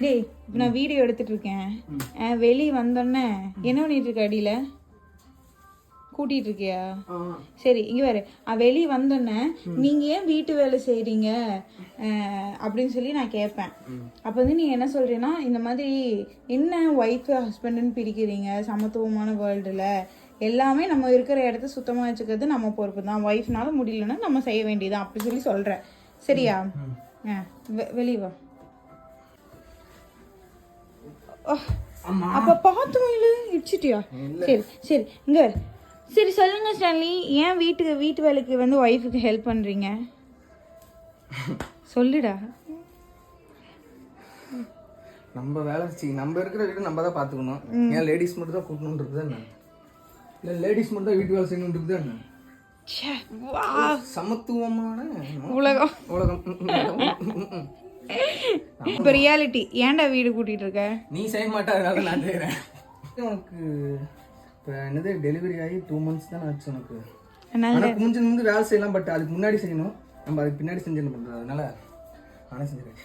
டேய் இப்போ நான் வீடியோ எடுத்துட்டு இருக்கேன். வெளியே வந்தோடனே என்ன பண்ணிட்டு இருக்க? அடியில கூட்டிட்டு இருக்கியா? சரி இங்க வேறு வெளியே வந்தோடனே நீங்க ஏன் வீட்டு வேலை செய்றீங்க அப்படின்னு சொல்லி நான் கேட்பேன். அப்போ வந்து நீ என்ன சொல்றீன்னா, இந்த மாதிரி என்ன ஒய்ஃப் ஹஸ்பண்டுன்னு பிரிக்கிறீங்க, சமத்துவமான வேர்ல்டுல எல்லாமே நம்ம இருக்கிற இடத்த சுத்தமாக வச்சுக்கிறது நம்ம பொறுப்பு தான். ஒய்ஃப்னால முடியலன்னா நம்ம செய்ய வேண்டியதான் அப்படி சொல்லி சொல்கிறேன். சரியா? வெளியே வா. அப்போ பார்த்து மயிலு இடிச்சிட்டியா? சரி சரி இங்கே சரி சொல்லுங்க ஸ்டான்லி, ஏன் வீட்டு வேலைக்கு வந்து ஒய்ஃபுக்கு ஹெல்ப் பண்ணுறீங்க? சொல்லுடா. நம்ம வேலை நம்ம இருக்கிற வீடு நம்ம தான் பார்த்துக்கணும். ஏன் லேடிஸ் மட்டும் தான் கூட்டணுன்றது என்ன? இல்லை லேடிஸ் மட்டும் தான் வீட்டு வேலை செய்யணுன்றது என்ன? சமத்துவமான உலகம். இப்போ ரியாலிட்டி. ஏன்டா வீடு கூட்டிட்டு இருக்க? நீ செய்ய மாட்டா, அதனால நான் செய்கிறேன். உனக்கு இப்போ என்னது டெலிவரி ஆகி 2 months தான் ஆச்சு உனக்கு. ஆனால் கொஞ்சம் வேலை செய்யலாம், பட் அதுக்கு முன்னாடி செய்யணும். நம்ம அதுக்கு பின்னாடி செஞ்சு என்ன பண்ணுறது, அதனால நானே செஞ்சுருக்கேன்.